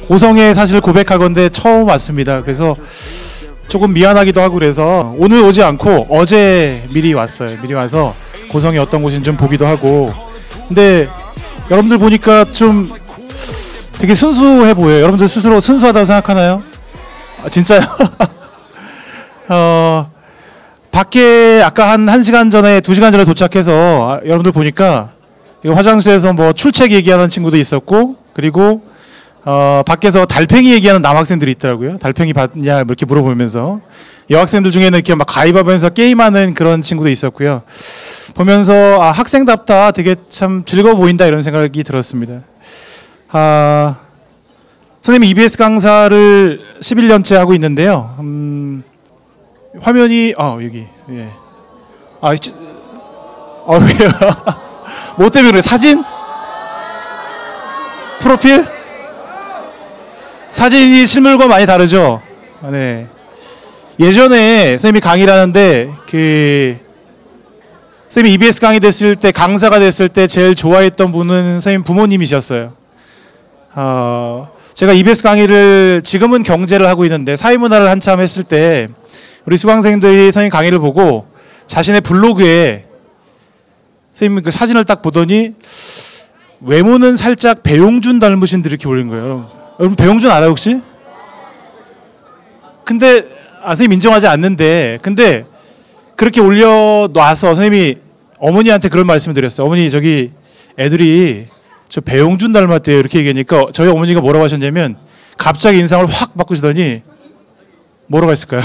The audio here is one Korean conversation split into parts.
고성에 사실 고백하건대 처음 왔습니다. 그래서 조금 미안하기도 하고 그래서 오늘 오지 않고 어제 미리 왔어요. 미리 와서 고성이 어떤 곳인지 좀 보기도 하고. 근데 여러분들 보니까 좀 되게 순수해 보여요. 여러분들 스스로 순수하다고 생각하나요? 아, 진짜요? 밖에 아까 한 1시간 전에 2시간 전에 도착해서 여러분들 보니까 화장실에서 뭐 출첵 얘기하는 친구도 있었고, 그리고 밖에서 달팽이 얘기하는 남학생들이 있더라고요. 달팽이 봤냐 뭐 이렇게 물어보면서 여학생들 중에는 이렇게 막 가위바위보면서 게임하는 그런 친구도 있었고요. 보면서 학생답다, 되게 참 즐거워 보인다 이런 생각이 들었습니다. 선생님 EBS 강사를 11년째 하고 있는데요. 화면이 여기 예. 왜요? 뭐 때문에 그래? 사진? 프로필? 사진이 실물과 많이 다르죠? 네. 예전에 선생님이 강의를 하는데 선생님이 EBS 강의 됐을 때, 강사가 됐을 때 제일 좋아했던 분은 선생님 부모님이셨어요. 제가 EBS 강의를 지금은 경제를 하고 있는데 사회문화를 한참 했을 때 우리 수강생들이 선생님 강의를 보고 자신의 블로그에 선생님 그 사진을 딱 보더니 외모는 살짝 배용준 닮으신 듯 이렇게 올린 거예요. 여러분 배용준 알아요 혹시? 근데 선생님 인정하지 않는데, 근데 그렇게 올려놔서 선생님이 어머니한테 그런 말씀을 드렸어요. 어머니, 저기 애들이 저 배용준 닮았대요 이렇게 얘기하니까 저희 어머니가 뭐라고 하셨냐면 갑자기 인상을 확 바꾸시더니 뭐라고 했을까요?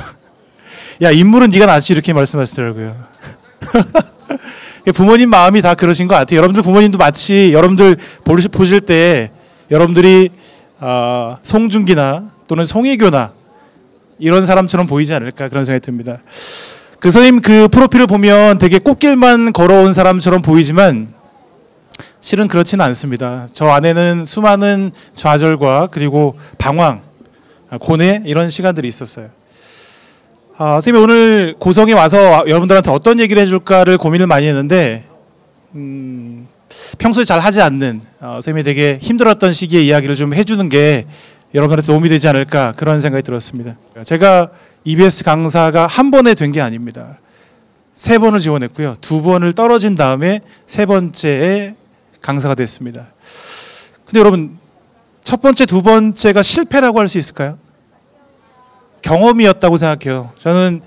야, 인물은 네가 낫지 이렇게 말씀하시더라고요. 부모님 마음이 다 그러신 것 같아요. 여러분들 부모님도 마치 여러분들 보실 때 여러분들이 송중기나 또는 송혜교나 이런 사람처럼 보이지 않을까 그런 생각이 듭니다. 그 선생님 그 프로필을 보면 되게 꽃길만 걸어온 사람처럼 보이지만 실은 그렇지는 않습니다. 저 안에는 수많은 좌절과 그리고 방황, 고뇌 이런 시간들이 있었어요. 선생님이 오늘 고성에 와서 여러분들한테 어떤 얘기를 해줄까를 고민을 많이 했는데 평소에 잘 하지 않는 선생님이 되게 힘들었던 시기에 이야기를 좀 해주는 게 여러분들한테 도움이 되지 않을까 그런 생각이 들었습니다. 제가 EBS 강사가 한 번에 된 게 아닙니다. 3번을 지원했고요. 2번을 떨어진 다음에 3번째에 강사가 됐습니다. 근데 여러분 첫 번째, 2번째가 실패라고 할 수 있을까요? 경험이었다고 생각해요. 저는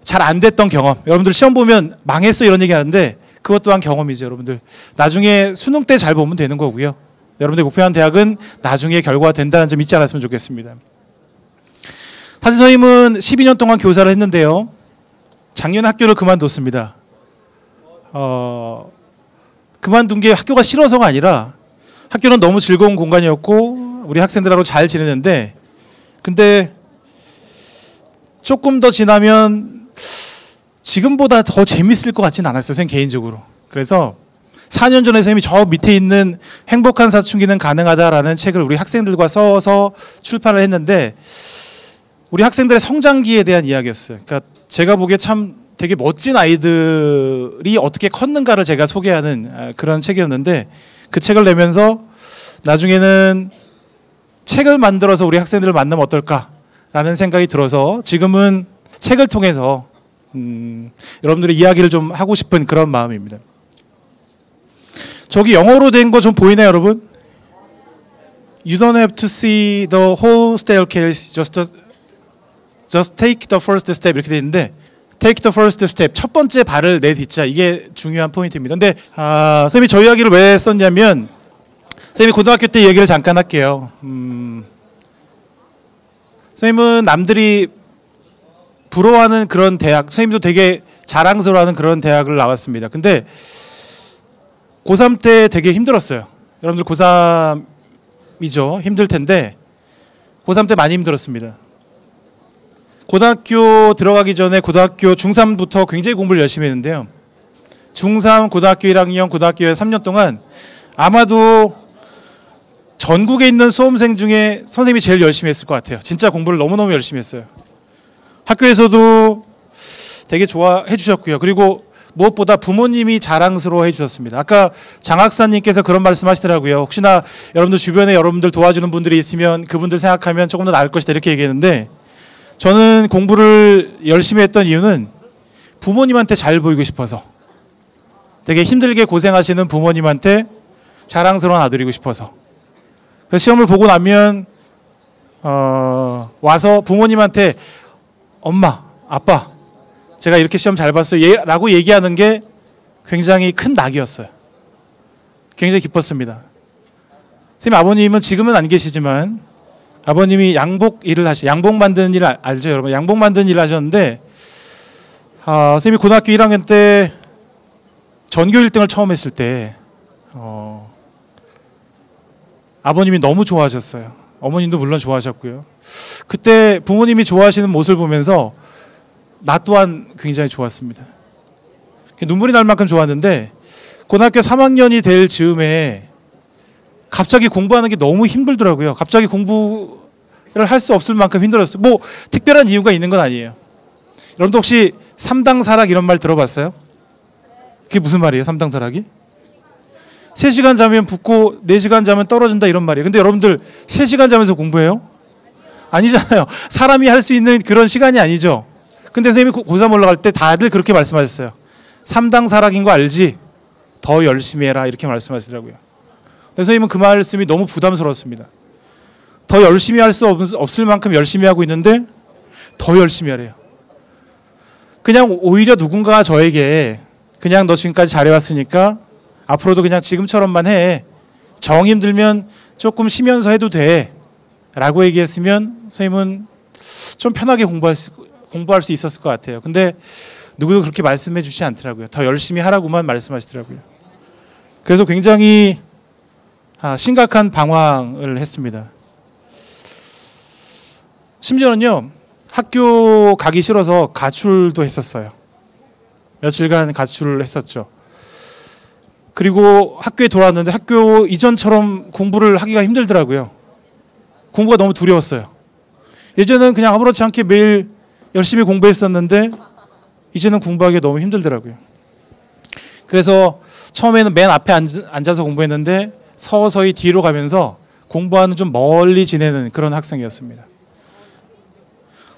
잘 안 됐던 경험. 여러분들 시험 보면 망했어 이런 얘기 하는데 그것 또한 경험이죠. 여러분들 나중에 수능 때 잘 보면 되는 거고요. 여러분들 목표한 대학은 나중에 결과가 된다는 점 잊지 않았으면 좋겠습니다. 사실 선생님은 12년 동안 교사를 했는데요. 작년에 학교를 그만뒀습니다. 그만둔 게 학교가 싫어서가 아니라 학교는 너무 즐거운 공간이었고 우리 학생들하고 잘 지내는데, 근데 조금 더 지나면 지금보다 더 재밌을 것 같지는 않았어요. 선생님 개인적으로. 그래서 4년 전에 선생님이 저 밑에 있는 행복한 사춘기는 가능하다라는 책을 우리 학생들과 써서 출판을 했는데 우리 학생들의 성장기에 대한 이야기였어요. 그러니까 제가 보기에 참 되게 멋진 아이들이 어떻게 컸는가를 제가 소개하는 그런 책이었는데 그 책을 내면서 나중에는 책을 만들어서 우리 학생들을 만나면 어떨까라는 생각이 들어서 지금은 책을 통해서 여러분들의 이야기를 좀 하고 싶은 그런 마음입니다. 저기 영어로 된 거 좀 보이나요, 여러분? You don't have to see the whole staircase, just take the first step 이렇게 돼 있는데 take the first step, 첫 번째 발을 내딛자, 이게 중요한 포인트입니다. 근데 선생님이 저 이야기를 왜 썼냐면 선생님이 고등학교 때 얘기를 잠깐 할게요. 선생님은 남들이 부러워하는 그런 대학, 선생님도 되게 자랑스러워하는 그런 대학을 나왔습니다. 근데 고3 때 되게 힘들었어요. 여러분들 고3이죠. 힘들 텐데 고3 때 많이 힘들었습니다. 고등학교 들어가기 전에 고등학교 중3부터 굉장히 공부를 열심히 했는데요. 중3, 고등학교 1학년, 고등학교 3년 동안 아마도 전국에 있는 수험생 중에 선생님이 제일 열심히 했을 것 같아요. 진짜 공부를 너무너무 열심히 했어요. 학교에서도 되게 좋아해 주셨고요. 그리고 무엇보다 부모님이 자랑스러워해 주셨습니다. 아까 장학사님께서 그런 말씀하시더라고요. 혹시나 여러분들 주변에 여러분들 도와주는 분들이 있으면 그분들 생각하면 조금 더 나을 것이다 이렇게 얘기했는데, 저는 공부를 열심히 했던 이유는 부모님한테 잘 보이고 싶어서, 되게 힘들게 고생하시는 부모님한테 자랑스러운 아들이고 싶어서. 그래서 시험을 보고 나면 와서 부모님한테 엄마, 아빠, 제가 이렇게 시험 잘 봤어요 라고 얘기하는 게 굉장히 큰 낙이었어요. 굉장히 기뻤습니다. 선생님 아버님은 지금은 안 계시지만 아버님이 양복 만드는 일 알죠 여러분? 양복 만드는 일을 하셨는데, 선생님이 고등학교 1학년 때 전교 1등을 처음 했을 때 아버님이 너무 좋아하셨어요. 어머님도 물론 좋아하셨고요. 그때 부모님이 좋아하시는 모습을 보면서 나 또한 굉장히 좋았습니다. 눈물이 날 만큼 좋았는데, 고등학교 3학년이 될 즈음에 갑자기 공부하는 게 너무 힘들더라고요. 갑자기 공부를 할 수 없을 만큼 힘들었어요. 뭐 특별한 이유가 있는 건 아니에요. 여러분도 혹시 삼당사락 이런 말 들어봤어요? 그게 무슨 말이에요? 삼당사락이? 3시간 자면 붓고 4시간 자면 떨어진다 이런 말이에요. 근데 여러분들 3시간 자면서 공부해요? 아니잖아요. 사람이 할 수 있는 그런 시간이 아니죠. 근데 선생님이 고3 올라갈 때 다들 그렇게 말씀하셨어요. 삼당사락인 거 알지? 더 열심히 해라 이렇게 말씀하시더라고요. 선생님은 그 말씀이 너무 부담스러웠습니다. 더 열심히 할 수 없을 만큼 열심히 하고 있는데 더 열심히 하래요. 그냥 오히려 누군가가 저에게 그냥 너 지금까지 잘해왔으니까 앞으로도 그냥 지금처럼만 해. 정 힘들면 조금 쉬면서 해도 돼. 라고 얘기했으면 선생님은 좀 편하게 공부할 수 있었을 것 같아요. 근데 누구도 그렇게 말씀해 주시지 않더라고요. 더 열심히 하라고만 말씀하시더라고요. 그래서 굉장히 심각한 방황을 했습니다. 심지어는요, 학교 가기 싫어서 가출도 했었어요. 며칠간 가출을 했었죠. 그리고 학교에 돌아왔는데 학교 이전처럼 공부를 하기가 힘들더라고요. 공부가 너무 두려웠어요. 예전에는 그냥 아무렇지 않게 매일 열심히 공부했었는데 이제는 공부하기 너무 힘들더라고요. 그래서 처음에는 맨 앞에 앉아서 공부했는데 서서히 뒤로 가면서 공부하는 좀 멀리 지내는 그런 학생이었습니다.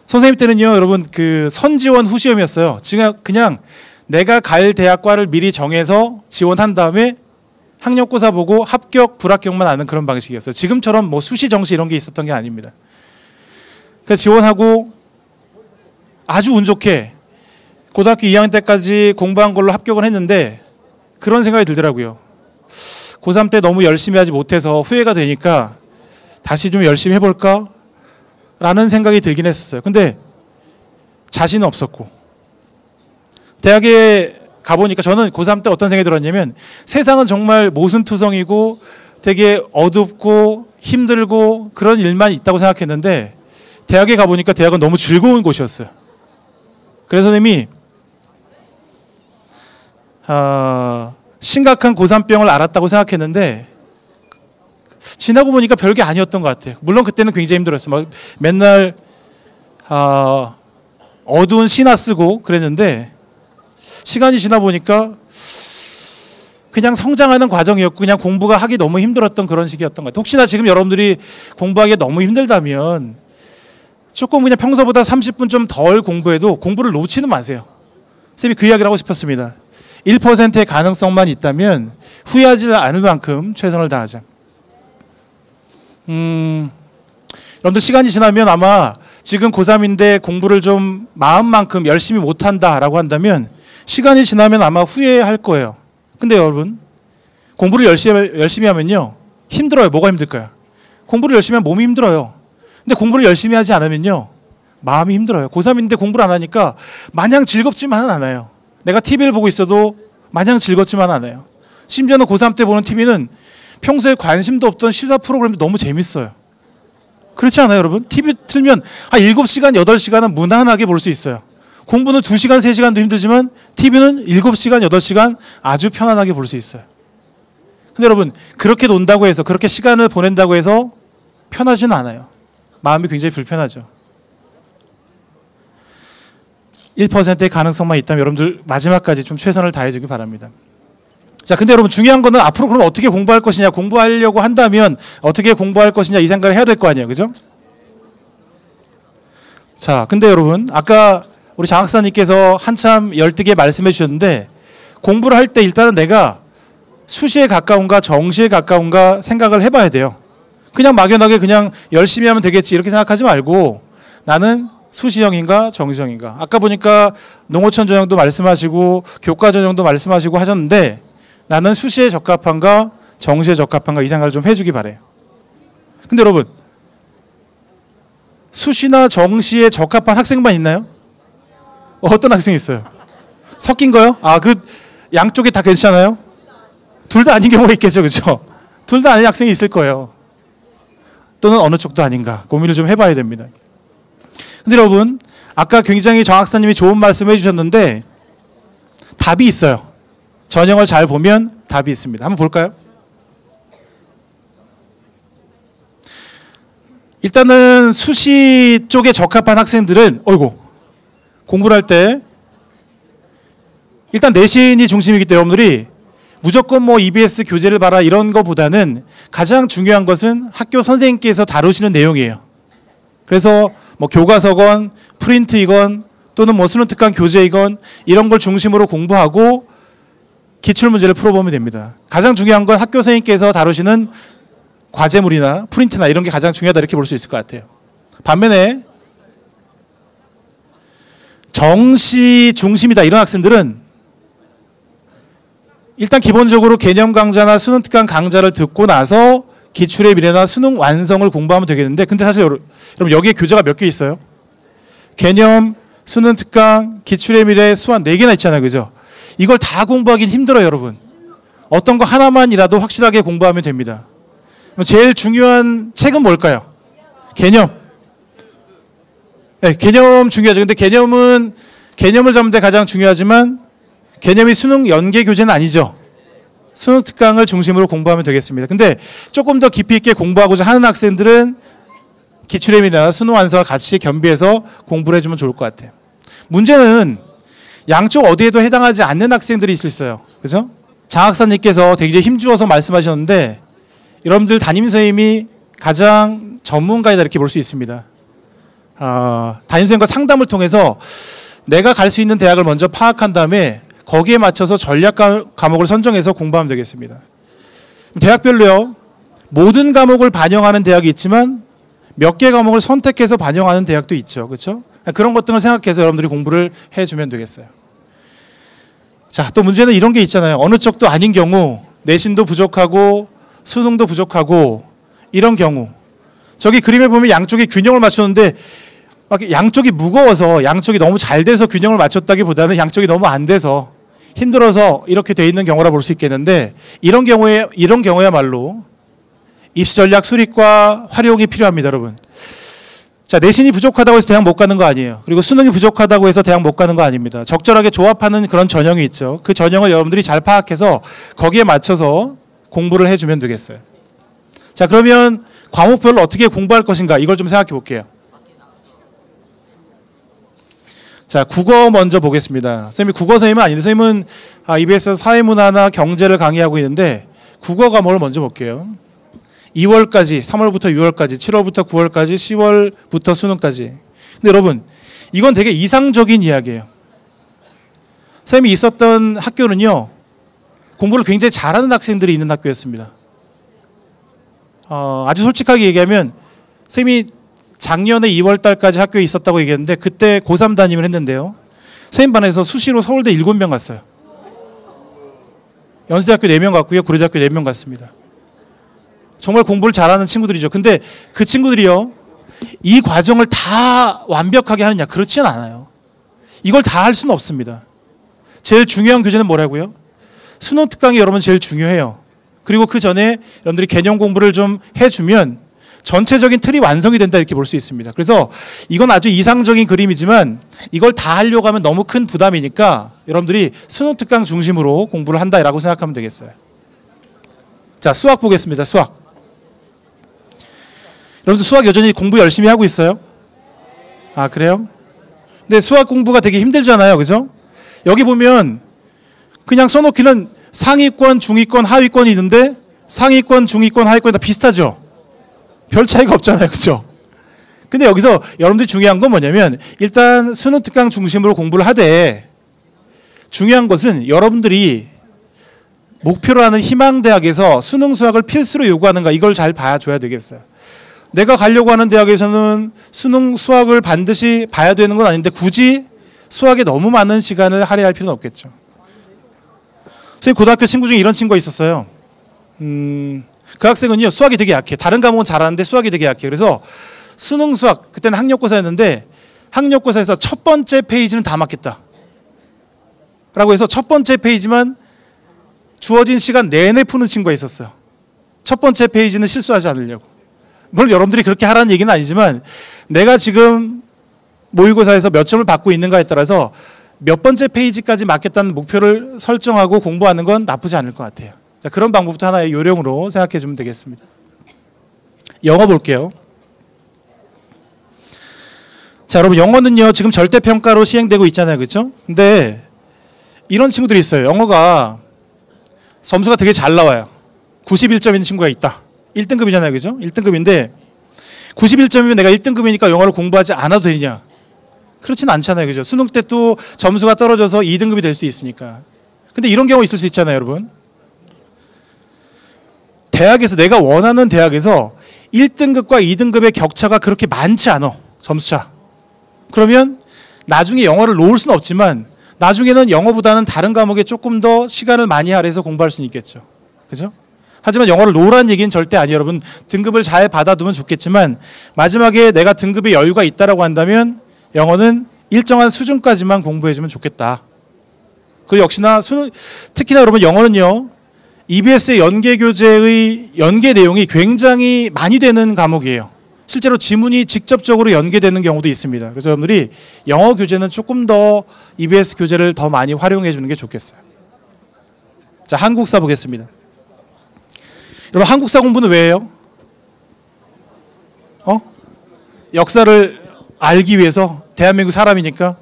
선생님 때는요, 여러분 그 선지원 후시험이었어요. 지금 그냥 내가 갈 대학과를 미리 정해서 지원한 다음에 학력고사 보고 합격, 불합격만 아는 그런 방식이었어요. 지금처럼 뭐 수시, 정시 이런 게 있었던 게 아닙니다. 그래서 지원하고 아주 운 좋게 고등학교 2학년 때까지 공부한 걸로 합격을 했는데 그런 생각이 들더라고요. 고3 때 너무 열심히 하지 못해서 후회가 되니까 다시 좀 열심히 해볼까? 라는 생각이 들긴 했었어요. 근데 자신은 없었고, 대학에 가보니까 저는 고3 때 어떤 생각이 들었냐면 세상은 정말 모순투성이고 되게 어둡고 힘들고 그런 일만 있다고 생각했는데 대학에 가보니까 대학은 너무 즐거운 곳이었어요. 그래서 선생님이 심각한 고3병을 앓았다고 생각했는데 지나고 보니까 별게 아니었던 것 같아요. 물론 그때는 굉장히 힘들었어요. 막 맨날 어두운 시나 쓰고 그랬는데 시간이 지나 보니까 그냥 성장하는 과정이었고 그냥 공부가 하기 너무 힘들었던 그런 시기였던 것 같아요. 혹시나 지금 여러분들이 공부하기 너무 힘들다면 조금 그냥 평소보다 30분 좀 덜 공부해도 공부를 놓치는 마세요. 선생님이 그 이야기를 하고 싶었습니다. 1%의 가능성만 있다면 후회하지 않을 만큼 최선을 다하자. 여러분들 시간이 지나면 아마 지금 고3인데 공부를 좀 마음만큼 열심히 못한다라고 한다면 시간이 지나면 아마 후회할 거예요. 근데 여러분 공부를 열심히 하면요 힘들어요. 뭐가 힘들까요? 공부를 열심히 하면 몸이 힘들어요. 근데 공부를 열심히 하지 않으면요 마음이 힘들어요. 고3인데 공부를 안 하니까 마냥 즐겁지만은 않아요. 내가 TV를 보고 있어도 마냥 즐겁지만은 않아요. 심지어는 고3 때 보는 TV는 평소에 관심도 없던 시사 프로그램도 너무 재밌어요. 그렇지 않아요, 여러분? TV 틀면 한 7시간, 8시간은 무난하게 볼 수 있어요. 공부는 2시간, 3시간도 힘들지만 TV는 7시간, 8시간 아주 편안하게 볼 수 있어요. 근데 여러분, 그렇게 논다고 해서, 그렇게 시간을 보낸다고 해서 편하지는 않아요. 마음이 굉장히 불편하죠. 1%의 가능성만 있다면 여러분들 마지막까지 좀 최선을 다해주기 바랍니다. 자, 근데 여러분 중요한 거는 앞으로 그럼 어떻게 공부할 것이냐, 공부하려고 한다면 어떻게 공부할 것이냐 이 생각을 해야 될 거 아니에요, 그죠? 자, 근데 여러분 아까 우리 장학사님께서 한참 열띠게 말씀해 주셨는데 공부를 할 때 일단은 내가 수시에 가까운가 정시에 가까운가 생각을 해봐야 돼요. 그냥 막연하게 그냥 열심히 하면 되겠지 이렇게 생각하지 말고 나는 수시형인가 정시형인가. 아까 보니까 농어촌 전형도 말씀하시고 교과 전형도 말씀하시고 하셨는데 나는 수시에 적합한가 정시에 적합한가 이 생각을 좀 해주기 바래요. 근데 여러분 수시나 정시에 적합한 학생만 있나요? 어떤 학생이 있어요? 섞인 거요? 아, 그 양쪽이 다 괜찮아요? 둘 다 아닌 경우가 있겠죠, 그렇죠? 둘 다 아닌 학생이 있을 거예요. 또는 어느 쪽도 아닌가 고민을 좀 해봐야 됩니다. 근데 여러분 아까 굉장히 정학사님이 좋은 말씀을 해주셨는데 답이 있어요. 전형을 잘 보면 답이 있습니다. 한번 볼까요? 일단은 수시 쪽에 적합한 학생들은 공부를 할 때 일단 내신이 중심이기 때문에 여러분들이 무조건 뭐 EBS 교재를 봐라 이런 거보다는 가장 중요한 것은 학교 선생님께서 다루시는 내용이에요. 그래서 뭐 교과서건 프린트이건 또는 뭐 수능 특강 교재이건 이런 걸 중심으로 공부하고 기출문제를 풀어보면 됩니다. 가장 중요한 건 학교 선생님께서 다루시는 과제물이나 프린트나 이런 게 가장 중요하다 이렇게 볼 수 있을 것 같아요. 반면에 정시 중심이다 이런 학생들은 일단 기본적으로 개념 강좌나 수능 특강 강좌를 듣고 나서 기출의 미래나 수능 완성을 공부하면 되겠는데 근데 사실 여러분 여기에 교재가 몇 개 있어요? 개념, 수능 특강, 기출의 미래, 수완 4개나 있잖아요. 그죠? 이걸 다 공부하기는 힘들어요, 여러분. 어떤 거 하나만이라도 확실하게 공부하면 됩니다. 제일 중요한 책은 뭘까요? 개념. 네, 개념 중요하죠. 근데 개념을 잡는 데 가장 중요하지만 개념이 수능 연계 교재는 아니죠. 수능 특강을 중심으로 공부하면 되겠습니다. 근데 조금 더 깊이 있게 공부하고자 하는 학생들은 기출의 미래나 수능 완성을 같이 겸비해서 공부를 해주면 좋을 것 같아요. 문제는 양쪽 어디에도 해당하지 않는 학생들이 있을 수 있어요. 그죠? 장학사님께서 되게 힘주어서 말씀하셨는데 여러분들 담임선생님이 가장 전문가이다 이렇게 볼 수 있습니다. 담임선생님과 상담을 통해서 내가 갈 수 있는 대학을 먼저 파악한 다음에 거기에 맞춰서 전략 과목을 선정해서 공부하면 되겠습니다. 대학별로요. 모든 과목을 반영하는 대학이 있지만 몇 개 과목을 선택해서 반영하는 대학도 있죠. 그렇죠? 그런 것들을 생각해서 여러분들이 공부를 해주면 되겠어요. 자, 또 문제는 이런 게 있잖아요. 어느 쪽도 아닌 경우 내신도 부족하고 수능도 부족하고 이런 경우 저기 그림에 보면 양쪽이 균형을 맞췄는데 양쪽이 무거워서 양쪽이 너무 잘 돼서 균형을 맞췄다기보다는 양쪽이 너무 안 돼서 힘들어서 이렇게 돼 있는 경우라 볼 수 있겠는데 이런 경우야말로 입시 전략 수립과 활용이 필요합니다, 여러분. 자, 내신이 부족하다고 해서 대학 못 가는 거 아니에요. 그리고 수능이 부족하다고 해서 대학 못 가는 거 아닙니다. 적절하게 조합하는 그런 전형이 있죠. 그 전형을 여러분들이 잘 파악해서 거기에 맞춰서 공부를 해주면 되겠어요. 자, 그러면 과목별로 어떻게 공부할 것인가 이걸 좀 생각해 볼게요. 자, 국어 먼저 보겠습니다. 선생님이 국어 선생님은 아닌데 선생님은 EBS 사회문화나 경제를 강의하고 있는데 국어 과목을 먼저 볼게요. 2월까지, 3월부터 6월까지, 7월부터 9월까지, 10월부터 수능까지. 근데 여러분, 이건 되게 이상적인 이야기예요. 선생님이 있었던 학교는요, 공부를 굉장히 잘하는 학생들이 있는 학교였습니다. 아주 솔직하게 얘기하면 선생님이 작년에 2월 달까지 학교에 있었다고 얘기했는데 그때 고3 담임을 했는데요. 선생님 반에서 수시로 서울대 7명 갔어요. 연세대학교 4명 갔고요. 고려대학교 4명 갔습니다. 정말 공부를 잘하는 친구들이죠. 근데 그 친구들이요. 이 과정을 다 완벽하게 하느냐? 그렇지는 않아요. 이걸 다 할 수는 없습니다. 제일 중요한 교재는 뭐라고요? 수능 특강이 여러분 제일 중요해요. 그리고 그 전에 여러분들이 개념 공부를 좀 해주면 전체적인 틀이 완성이 된다 이렇게 볼 수 있습니다. 그래서 이건 아주 이상적인 그림이지만 이걸 다 하려고 하면 너무 큰 부담이니까 여러분들이 수능 특강 중심으로 공부를 한다라고 생각하면 되겠어요. 자, 수학 보겠습니다. 수학. 여러분들 수학 여전히 공부 열심히 하고 있어요? 아, 그래요? 근데 수학 공부가 되게 힘들잖아요. 그죠? 여기 보면 그냥 써놓기는 상위권, 중위권, 하위권이 있는데 상위권, 중위권, 하위권이 다 비슷하죠. 별 차이가 없잖아요. 그죠? 근데 여기서 여러분들이 중요한 건 뭐냐면 일단 수능 특강 중심으로 공부를 하되 중요한 것은 여러분들이 목표로 하는 희망대학에서 수능 수학을 필수로 요구하는가 이걸 잘 봐줘야 되겠어요. 내가 가려고 하는 대학에서는 수능 수학을 반드시 봐야 되는 건 아닌데 굳이 수학에 너무 많은 시간을 할애할 필요는 없겠죠. 선생님 고등학교 친구 중에 이런 친구가 있었어요. 그 학생은요 수학이 되게 약해. 다른 과목은 잘하는데 수학이 되게 약해. 그래서 수능 수학 그때는 학력고사였는데 학력고사에서 첫 번째 페이지는 다 맞겠다 라고 해서 첫 번째 페이지만 주어진 시간 내내 푸는 친구가 있었어요. 첫 번째 페이지는 실수하지 않으려고. 물론 여러분들이 그렇게 하라는 얘기는 아니지만 내가 지금 모의고사에서 몇 점을 받고 있는가에 따라서 몇 번째 페이지까지 맞겠다는 목표를 설정하고 공부하는 건 나쁘지 않을 것 같아요. 자, 그런 방법도 하나의 요령으로 생각해 주면 되겠습니다. 영어 볼게요. 자, 여러분 영어는요 지금 절대평가로 시행되고 있잖아요. 그렇죠? 근데 이런 친구들이 있어요. 영어가 점수가 되게 잘 나와요. 91점 있는 친구가 있다. 1등급이잖아요. 그죠? 1등급인데 91점이면 내가 1등급이니까 영어를 공부하지 않아도 되냐? 그렇진 않잖아요. 그죠? 수능 때 또 점수가 떨어져서 2등급이 될 수 있으니까. 근데 이런 경우 있을 수 있잖아요. 여러분. 대학에서 내가 원하는 대학에서 1등급과 2등급의 격차가 그렇게 많지 않아. 점수차. 그러면 나중에 영어를 놓을 수는 없지만 나중에는 영어보다는 다른 과목에 조금 더 시간을 많이 할애해서 공부할 수는 있겠죠. 그죠? 하지만 영어를 놓으라는 얘기는 절대 아니에요. 여러분 등급을 잘 받아두면 좋겠지만 마지막에 내가 등급에 여유가 있다라고 한다면 영어는 일정한 수준까지만 공부해주면 좋겠다. 그리고 역시나 특히나 여러분 영어는요. EBS의 연계교재의 연계 내용이 굉장히 많이 되는 과목이에요. 실제로 지문이 직접적으로 연계되는 경우도 있습니다. 그래서 여러분들이 영어 교재는 조금 더 EBS 교재를 더 많이 활용해 주는 게 좋겠어요. 자, 한국사 보겠습니다. 여러분 한국사 공부는 왜 해요? 역사를 알기 위해서 대한민국 사람이니까.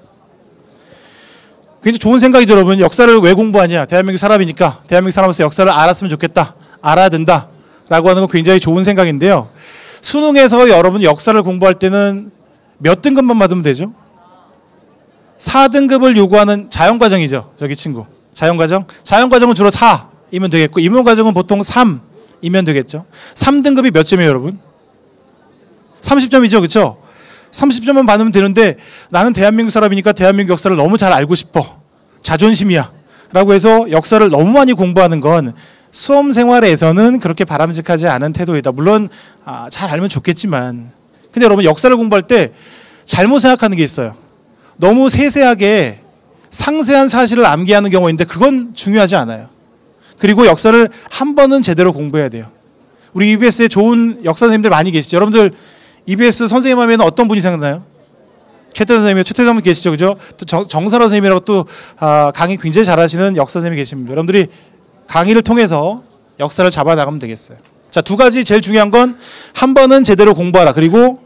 굉장히 좋은 생각이죠. 여러분 역사를 왜 공부하냐? 대한민국 사람이니까. 대한민국 사람으로서 역사를 알았으면 좋겠다. 알아야 된다. 라고 하는 건 굉장히 좋은 생각인데요. 수능에서 여러분 역사를 공부할 때는 몇 등급만 받으면 되죠? 4등급을 요구하는 자연과정이죠. 저기 친구. 자연과정. 자연과정은 주로 4이면 되겠고 인문과정은 보통 3이면 되겠죠. 3등급이 몇 점이에요, 여러분? 30점이죠. 그렇죠? 30점만 받으면 되는데 나는 대한민국 사람이니까 대한민국 역사를 너무 잘 알고 싶어. 자존심이야. 라고 해서 역사를 너무 많이 공부하는 건 수험 생활에서는 그렇게 바람직하지 않은 태도이다. 물론 잘 알면 좋겠지만 근데 여러분 역사를 공부할 때 잘못 생각하는 게 있어요. 너무 세세하게 상세한 사실을 암기하는 경우가 있는데 그건 중요하지 않아요. 그리고 역사를 한 번은 제대로 공부해야 돼요. 우리 EBS에 좋은 역사 선생님들 많이 계시죠. 여러분들 EBS 선생님 하면 어떤 분이 생각나요? 최태선 선생님, 최태선 분 계시죠. 그죠? 또 정설화 선생님이라고 또 강의 굉장히 잘하시는 역사 선생님이 계십니다. 여러분들이 강의를 통해서 역사를 잡아나가면 되겠어요. 자, 두 가지 제일 중요한 건 한 번은 제대로 공부하라. 그리고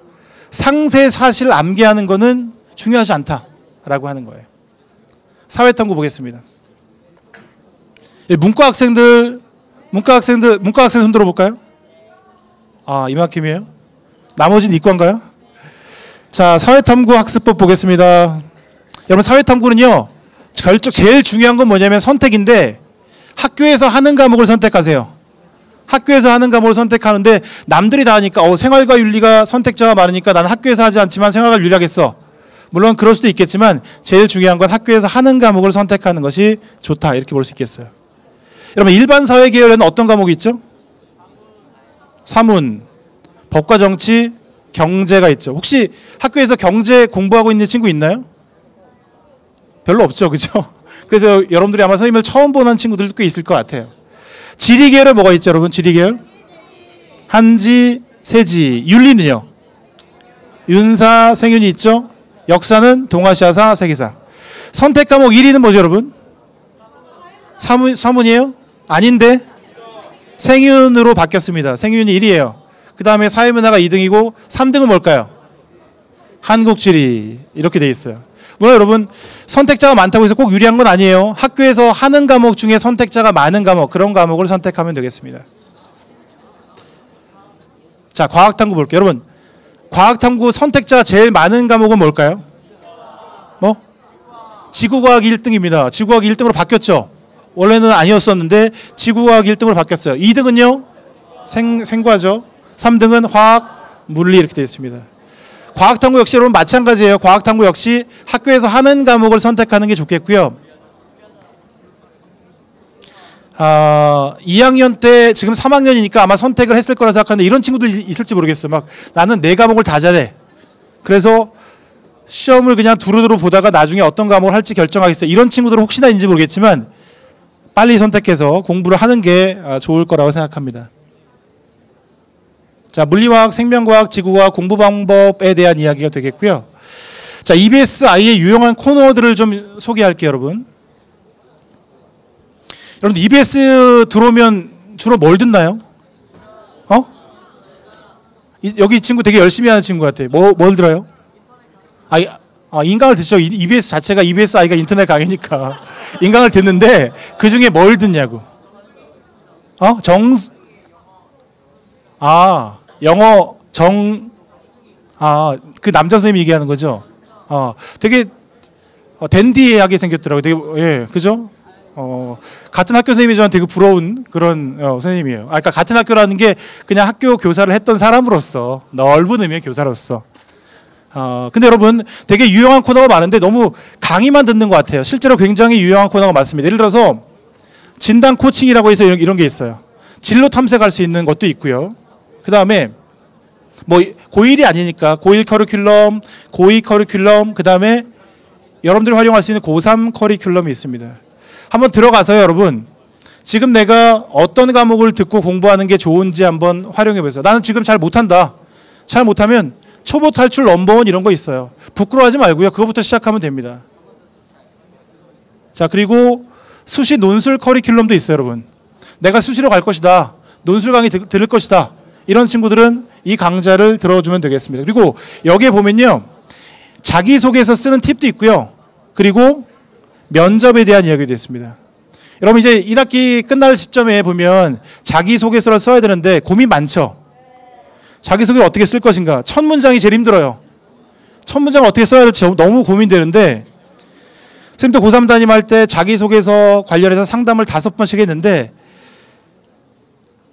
상세 사실 암기하는 거는 중요하지 않다라고 하는 거예요. 사회탐구 보겠습니다. 문과 학생 손 들어볼까요? 이만큼이에요? 나머지는 이과인가요? 자, 사회탐구 학습법 보겠습니다. 여러분 사회탐구는요. 제일 중요한 건 뭐냐면 선택인데 학교에서 하는 과목을 선택하세요. 학교에서 하는 과목을 선택하는데 남들이 다 하니까 생활과 윤리가 선택자가 많으니까 나는 학교에서 하지 않지만 생활과 윤리 하겠어. 물론 그럴 수도 있겠지만 제일 중요한 건 학교에서 하는 과목을 선택하는 것이 좋다. 이렇게 볼 수 있겠어요. 여러분 일반 사회 계열에는 어떤 과목이 있죠? 사문, 법과 정치, 경제가 있죠. 혹시 학교에서 경제 공부하고 있는 친구 있나요? 별로 없죠. 그죠? 그래서 여러분들이 아마 선생님을 처음 보는 친구들도 꽤 있을 것 같아요. 지리 계열에 뭐가 있죠, 여러분? 지리 계열? 한지, 세지. 윤리는요? 윤사, 생윤이 있죠? 역사는 동아시아사, 세계사. 선택 과목 1위는 뭐죠, 여러분? 사문이에요? 아닌데? 생윤으로 바뀌었습니다. 생윤이 1위예요. 그 다음에 사회문화가 2등이고 3등은 뭘까요? 한국지리. 이렇게 돼 있어요. 물론 여러분 선택자가 많다고 해서 꼭 유리한 건 아니에요. 학교에서 하는 과목 중에 선택자가 많은 과목, 그런 과목을 선택하면 되겠습니다. 자, 과학탐구 볼게요. 여러분, 과학탐구 선택자가 제일 많은 과목은 뭘까요? 뭐? 지구과학 1등입니다. 지구과학 1등으로 바뀌었죠. 원래는 아니었었는데 지구과학 1등으로 바뀌었어요. 2등은요? 생과죠. 3등은 화학, 물리 이렇게 되어 있습니다. 과학탐구 역시 여러분 마찬가지예요. 과학탐구 역시 학교에서 하는 과목을 선택하는 게 좋겠고요. 2학년 때 지금 3학년이니까 아마 선택을 했을 거라 생각하는데 이런 친구들 있을지 모르겠어요. 막 나는 내 과목을 다 잘해. 그래서 시험을 그냥 두루두루 보다가 나중에 어떤 과목을 할지 결정하겠어요. 이런 친구들은 혹시나 있는지 모르겠지만 빨리 선택해서 공부를 하는 게 좋을 거라고 생각합니다. 자, 물리화학, 생명과학, 지구과학 공부 방법에 대한 이야기가 되겠고요. 자, EBSI의 유용한 코너들을 좀 소개할게요, 여러분. 여러분, EBS 들어오면 주로 뭘 듣나요? 여기 이 친구 되게 열심히 하는 친구 같아요. 뭘 들어요? 인강을 듣죠. EBS 자체가 EBSI가 인터넷 강의니까 인강을 듣는데 그 중에 뭘 듣냐고. 영어 그 남자 선생님이 얘기하는 거죠. 되게 댄디하게 생겼더라고요. 되게, 예, 그죠? 같은 학교 선생님이 저한테 되게 부러운 그런 선생님이에요. 그러니까 같은 학교라는 게 그냥 학교 교사를 했던 사람으로서, 넓은 의미의 교사로서. 근데 여러분 되게 유용한 코너가 많은데 너무 강의만 듣는 것 같아요. 실제로 굉장히 유용한 코너가 많습니다. 예를 들어서 진단 코칭이라고 해서 이런 게 있어요. 진로 탐색할 수 있는 것도 있고요. 그 다음에 뭐 고1이 아니니까 고1 커리큘럼, 고2 커리큘럼, 그 다음에 여러분들이 활용할 수 있는 고3 커리큘럼이 있습니다. 한번 들어가서요, 여러분. 지금 내가 어떤 과목을 듣고 공부하는 게 좋은지 한번 활용해 보세요. 나는 지금 잘 못한다. 잘 못하면 초보 탈출 넘버원 이런 거 있어요. 부끄러워하지 말고요. 그거부터 시작하면 됩니다. 자, 그리고 수시 논술 커리큘럼도 있어요, 여러분. 내가 수시로 갈 것이다. 논술 강의 들을 것이다. 이런 친구들은 이 강좌를 들어주면 되겠습니다. 그리고 여기에 보면요. 자기소개서 쓰는 팁도 있고요. 그리고 면접에 대한 이야기도 있습니다. 여러분 이제 1학기 끝날 시점에 보면 자기소개서를 써야 되는데 고민 많죠? 자기소개를 어떻게 쓸 것인가? 첫 문장이 제일 힘들어요. 첫 문장을 어떻게 써야 될지 너무 고민되는데 선생님도 고3 담임할 때 자기소개서 관련해서 상담을 5번씩 했는데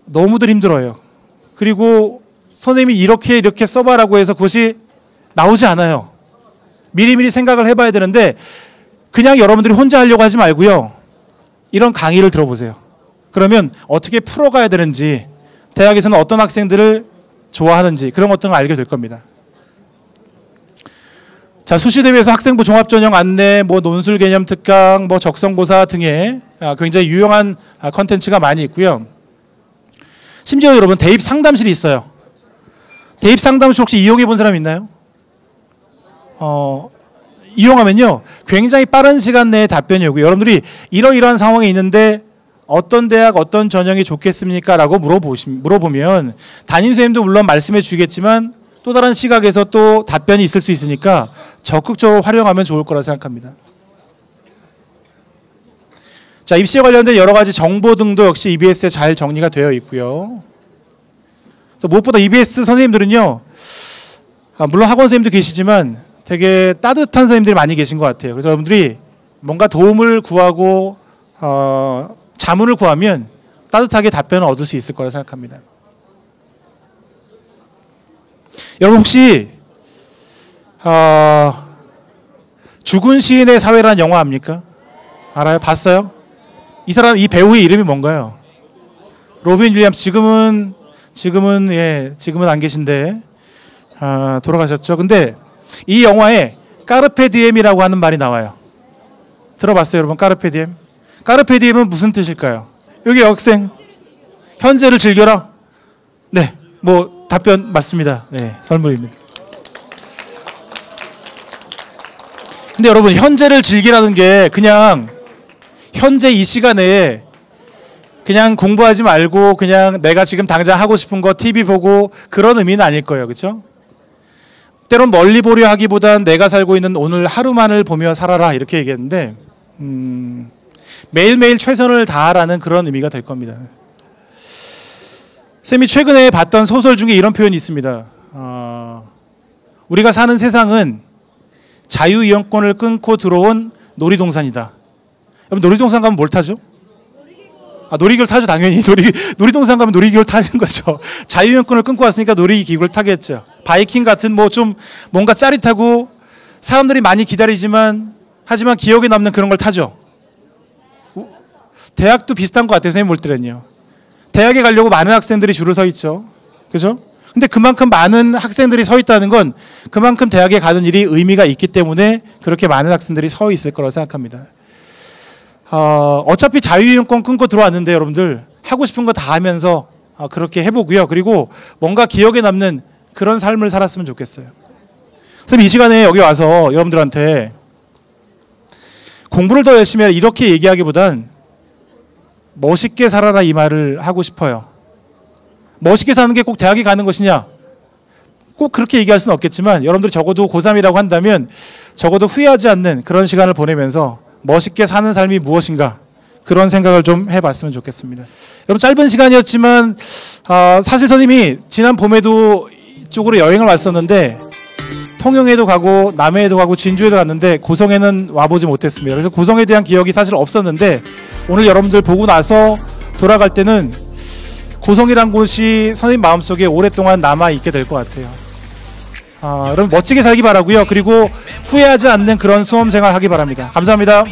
너무들 힘들어요. 그리고 선생님이 이렇게 써봐라고 해서 그것이 나오지 않아요. 미리미리 생각을 해봐야 되는데 그냥 여러분들이 혼자 하려고 하지 말고요. 이런 강의를 들어보세요. 그러면 어떻게 풀어가야 되는지, 대학에서는 어떤 학생들을 좋아하는지 그런 것들을 알게 될 겁니다. 자, 수시대비에서 학생부 종합전형 안내, 뭐 논술 개념 특강, 뭐 적성고사 등의 굉장히 유용한 컨텐츠가 많이 있고요. 심지어 여러분 대입 상담실이 있어요. 대입 상담실 혹시 이용해 본 사람 있나요? 이용하면요 굉장히 빠른 시간 내에 답변이 오고요. 여러분들이 이러이러한 상황에 있는데 어떤 대학 어떤 전형이 좋겠습니까? 라고 물어보면 담임선생님도 물론 말씀해 주겠지만 또 다른 시각에서 또 답변이 있을 수 있으니까 적극적으로 활용하면 좋을 거라 생각합니다. 자, 입시에 관련된 여러 가지 정보 등도 역시 EBS에 잘 정리가 되어 있고요. 또 무엇보다 EBS 선생님들은요, 물론 학원 선생님도 계시지만 되게 따뜻한 선생님들이 많이 계신 것 같아요. 그래서 여러분들이 뭔가 도움을 구하고 자문을 구하면 따뜻하게 답변을 얻을 수 있을 거라 생각합니다. 여러분 혹시 죽은 시인의 사회라는 영화 압니까? 알아요? 봤어요? 이 배우의 이름이 뭔가요? 로빈 윌리엄스. 지금은 안 계신데 돌아가셨죠. 근데 이 영화에 까르페 디엠이라고 하는 말이 나와요. 들어봤어요, 여러분? 까르페 디엠. 까르페 디엠은 무슨 뜻일까요? 여기 학생 현재를 즐겨라. 네, 뭐 답변 맞습니다. 네, 설문입니다. 근데 여러분 현재를 즐기라는 게 그냥 현재 이 시간에 그냥 공부하지 말고 그냥 내가 지금 당장 하고 싶은 거 TV 보고 그런 의미는 아닐 거예요. 그렇죠? 때론 멀리 보려 하기보단 내가 살고 있는 오늘 하루만을 보며 살아라 이렇게 얘기했는데 매일매일 최선을 다하라는 그런 의미가 될 겁니다. 쌤이 최근에 봤던 소설 중에 이런 표현이 있습니다. 우리가 사는 세상은 자유이용권을 끊고 들어온 놀이동산이다. 여러분 놀이동산 가면 뭘 타죠? 놀이기구를 타죠. 당연히 놀이동산 가면 놀이기구를 타는 거죠. 자유이용권을 끊고 왔으니까 놀이기구를 타겠죠. 바이킹 같은 뭐 좀 뭔가 짜릿하고 사람들이 많이 기다리지만 하지만 기억에 남는 그런 걸 타죠. 대학도 비슷한 것 같아요. 선생님 볼 때는요. 대학에 가려고 많은 학생들이 줄을 서 있죠. 그죠? 근데 그만큼 많은 학생들이 서 있다는 건 그만큼 대학에 가는 일이 의미가 있기 때문에 그렇게 많은 학생들이 서 있을 거라고 생각합니다. 어차피 자유이용권 끊고 들어왔는데 여러분들 하고 싶은 거 다 하면서 그렇게 해보고요. 그리고 뭔가 기억에 남는 그런 삶을 살았으면 좋겠어요. 선생님 이 시간에 여기 와서 여러분들한테 공부를 더 열심히 해라 이렇게 얘기하기보단 멋있게 살아라 이 말을 하고 싶어요. 멋있게 사는 게 꼭 대학에 가는 것이냐? 꼭 그렇게 얘기할 수는 없겠지만 여러분들이 적어도 고3이라고 한다면 적어도 후회하지 않는 그런 시간을 보내면서 멋있게 사는 삶이 무엇인가 그런 생각을 좀 해봤으면 좋겠습니다. 여러분 짧은 시간이었지만 사실 선생님이 지난 봄에도 이쪽으로 여행을 왔었는데 통영에도 가고 남해에도 가고 진주에도 갔는데 고성에는 와보지 못했습니다. 그래서 고성에 대한 기억이 사실 없었는데 오늘 여러분들 보고 나서 돌아갈 때는 고성이란 곳이 선생님 마음속에 오랫동안 남아있게 될 것 같아요. 여러분 멋지게 살기 바라고요. 그리고 후회하지 않는 그런 수험생활 하기 바랍니다. 감사합니다.